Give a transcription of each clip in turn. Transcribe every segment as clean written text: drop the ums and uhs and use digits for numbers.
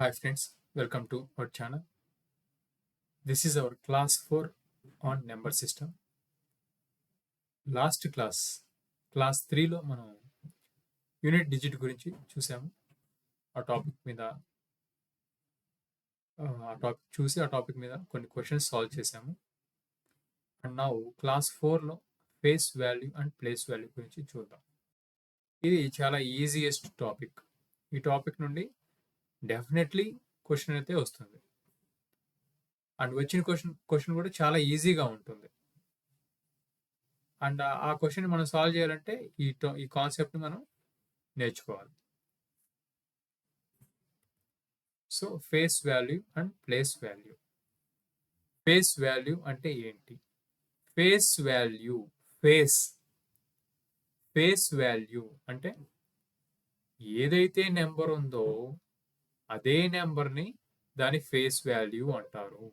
Hi friends, welcome to our channel. This is our class 4 on number system. Last class 3లో మనం unit digit గురించి చూసాము. ఆ topic మీద ఆ టాపిక్ మీద కొన్ని క్వశ్చన్స్ సాల్వ్ చేసాము. అండ్ నా క్లాస్ 4లో face value and place value గురించి చూద్దాం. ఇది చాలా ఈజియెస్ట్ టాపిక్. ఈ టాపిక్ నుండి డెఫినెట్లీ క్వశ్చన్ అయితే వస్తుంది. అండ్ వచ్చిన క్వశ్చన్ కూడా చాలా ఈజీగా ఉంటుంది. అండ్ ఆ క్వశ్చన్ మనం సాల్వ్ చేయాలంటే ఈ కాన్సెప్ట్ మనం నేర్చుకోవాలి. So face value and place value. Face value అంటే ఏంటి? ఫేస్ వాల్యూ ఫేస్ వాల్యూ అంటే ఏదైతే నెంబర్ ఉందో అదే నెంబర్ని దాని ఫేస్ వాల్యూ అంటారు.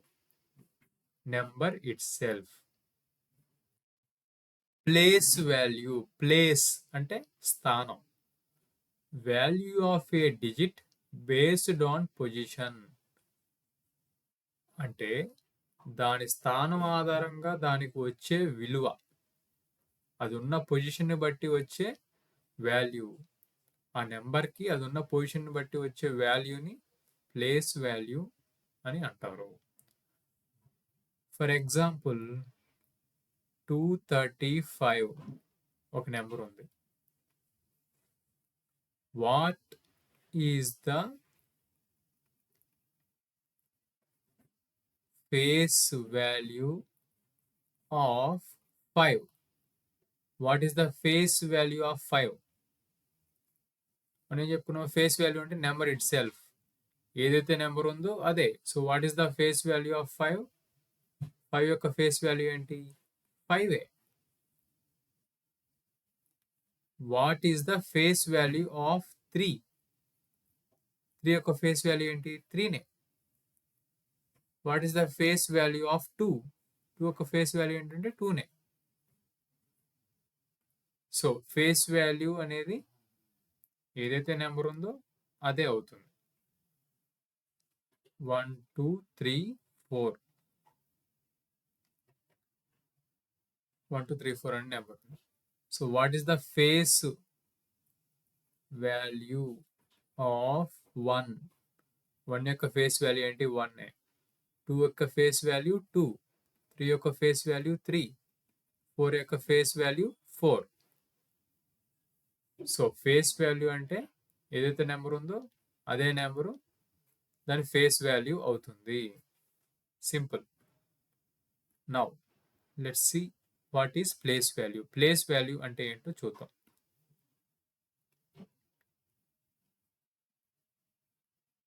Number it self. ప్లేస్ అంటే స్థానం. Value of A digit based on position అంటే దాని స్థానం ఆధారంగా దానికి వచ్చే విలువ, అది ఉన్న పొజిషన్ బట్టి వచ్చే వాల్యూ, ఆ నెంబర్కి అది ఉన్న పొజిషన్ బట్టి వచ్చే వాల్యూని ప్లేస్ వాల్యూ అని అంటారు. ఫర్ ఎగ్జాంపుల్ 235 ఒక నెంబర్ ఉంది. What is the face value of 5? What is the face value of 5? మనం చెప్పుకున్నాం ఫేస్ వాల్యూ అంటే నెంబర్ ఇట్ సెల్ఫ్, ఏదైతే నెంబర్ ఉందో అదే. So what is the face value of 5? 5 యొక్క ఫేస్ వాల్యూ ఏంటి? 5. What is the face value of 3? 3 యొక్క face value ఏంటి? 3. What is the face value of 2? 2 యొక్క ఫేస్ వాల్యూ ఏంటంటే 2. సో ఫేస్ వాల్యూ అనేది ఏదైతే నెంబర్ ఉందో అదే అవుతుంది. 1 2 3 4 1 2 3 4 అనే number. So what is the face value of 1? 1 యొక్క ఫేస్ వాల్యూ ఏంటి? 1. 2 యొక్క ఫేస్ వాల్యూ 2. 3 యొక్క ఫేస్ వాల్యూ 3. 4 యొక్క face value 4. So face value అంటే ఏదైతే నెంబర్ ఉందో అదే నెంబరు దాని ఫేస్ వాల్యూ అవుతుంది. Simple. Now let's see what is place value. Place value అంటే ఏంటో చూద్దాం.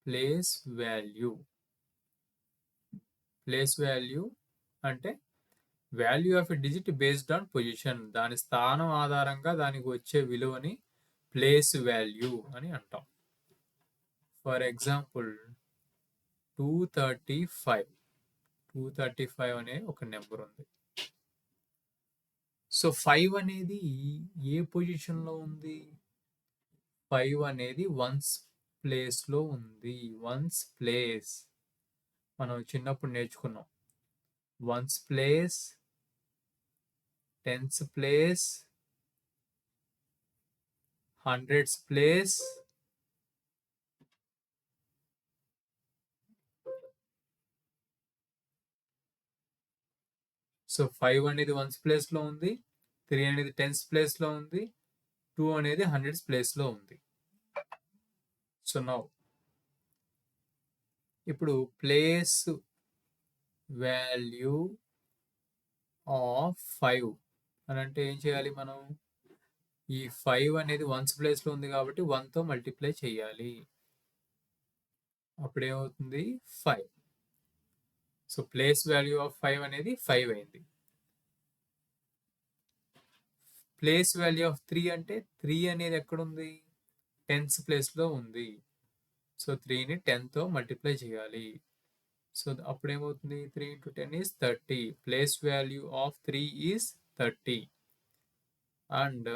ప్లేస్ వాల్యూ అంటే value of a digit based on position, దాని స్థానం ఆధారంగా దానికి వచ్చే విలువని ప్లేస్ వాల్యూ అని అంటాం. ఫర్ ఎగ్జాంపుల్ 235 అనే ఒక నెంబర్ ఉంది. సో 5 అనేది ఏ పొజిషన్లో ఉంది? 5 అనేది వన్స్ ప్లేస్లో ఉంది. వన్స్ ప్లేస్ మనం చిన్నప్పుడు నేర్చుకున్నాం. Ones place, tens place, hundreds place, so 5 అనేది వన్స్ ప్లేస్లో ఉంది, 3 అనేది టెన్స్ ప్లేస్లో ఉంది, 2 అనేది హండ్రెడ్స్ ప్లేస్లో ఉంది. సో నౌ ఇప్పుడు ప్లేస్ వాల్యూ ఆఫ్ 5 అని అంటే ఏం చేయాలి మనం? ఈ 5 అనేది వన్స్ ప్లేస్లో ఉంది కాబట్టి 1తో మల్టిప్లై చేయాలి. అప్పుడు ఏమవుతుంది? 5. సో ప్లేస్ వాల్యూ ఆఫ్ 5 అనేది 5 అయింది. ప్లేస్ వాల్యూ ఆఫ్ 3 అంటే 3 అనేది ఎక్కడుంది? టెన్స్ ప్లేస్లో ఉంది. సో 3ని 10తో మల్టిప్లై చేయాలి. సో అప్పుడు ఏమవుతుంది? 3 into 10 is 30. Place value of 3 is 30. And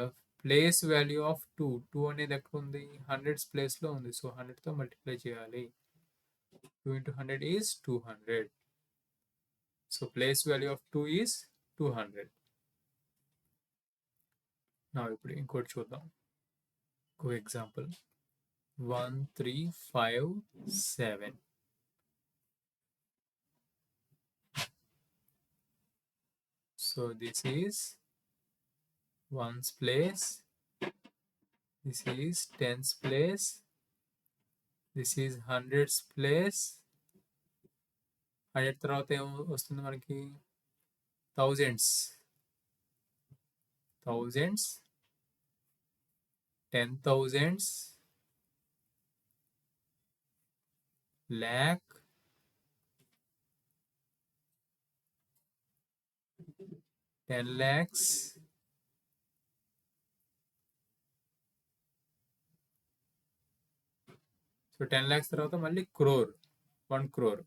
place value of 2 అనేది ఎక్కడ ఉంది? హండ్రెడ్స్ ప్లేస్లో ఉంది. సో 100తో మల్టిప్లై చేయాలి. 2 into 100 is 200. So place value of 2 is 200. Now ఇప్పుడు ఇంకోటి చూద్దాం. ఇంకో example. 1 3 5 7. So this is ones place, this is tens place, this is hundreds place. 100 తర్వాత ఏం వస్తుంది మనకి? thousands, ten thousands, lakh, 10 lakhs, so 10 lakhs తర్వాత మళ్ళీ crore, 1 crore.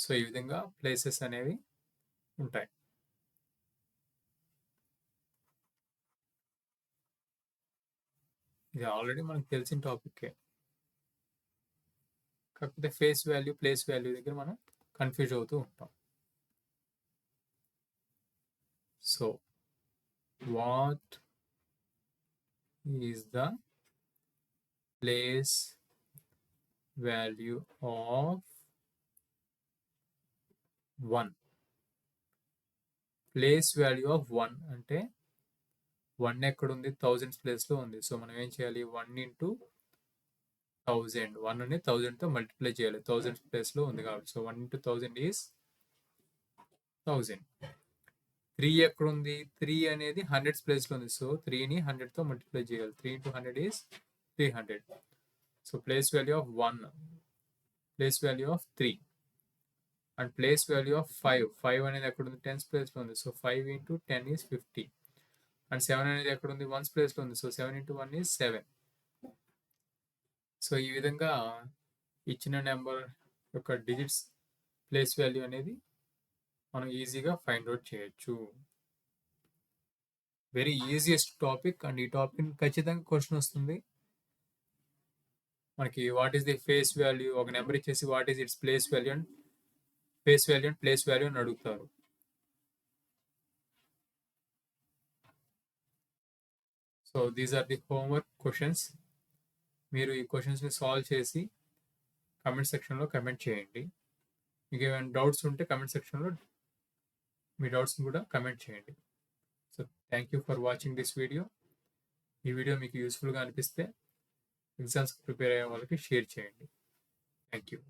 సో ఈ విధంగా ప్లేసెస్ అనేవి ఉంటాయి. ఇది ఆల్రెడీ మనకు తెలిసిన టాపిక్. కాకపోతే ఫేస్ వాల్యూ ప్లేస్ వాల్యూ దగ్గర మనం కన్ఫ్యూజ్ అవుతూ ఉంటాం. So what is the place value of 1? Place value of 1 అంటే 1 ఎక్కడుంది? థౌజండ్స్ ప్లేస్లో ఉంది. సో మనం ఏం చేయాలి? 1 into 1000. 1 ని 1000తో మల్టిప్లై చేయాలి. థౌజండ్స్ ప్లేస్లో ఉంది కాబట్టి. So 1 into 1000 is 1000. 3 ఎక్కడుంది? 3 అనేది హండ్రెడ్స్ ప్లేస్లో ఉంది. సో 3ని 100తో మల్టిప్లై చేయాలి. 3 into 100 is 300. So place value of 1, place value of 3 and place value of 5. 5 అనేది ఎక్కడ ఉంది? టెన్స్ ప్లేస్లో ఉంది. So 5 into 10 is 50. అండ్ 7 అనేది ఎక్కడ ఉంది? వన్స్ ప్లేస్లో ఉంది. So 7 into 1 is 7. సో ఈ విధంగా ఇచ్చిన నెంబర్ యొక్క డిజిట్స్ ప్లేస్ వాల్యూ అనేది మనం ఈజీగా ఫైండ్ అవుట్ చేయొచ్చు. Very easiest topic. అండ్ ఈ టాపిక్ ఖచ్చితంగా క్వశ్చన్ వస్తుంది మనకి. What is the face value? ఒక నెంబర్ ఇచ్చేసి what is its place value and face value and place value అని అడుగుతారు. So these are the homework questions. మీరు ఈ క్వశ్చన్స్ని సాల్వ్ చేసి కమెంట్ సెక్షన్లో కమెంట్ చేయండి. మీకు ఏమైనా డౌట్స్ ఉంటే కమెంట్ సెక్షన్లో మీ డౌట్స్ని కూడా కమెంట్ చేయండి. So thank you for watching this video. ఈ వీడియో మీకు యూస్ఫుల్గా అనిపిస్తే ఎగ్జామ్స్కి ప్రిపేర్ అయ్యే వాళ్ళకి షేర్ చేయండి. Thank you.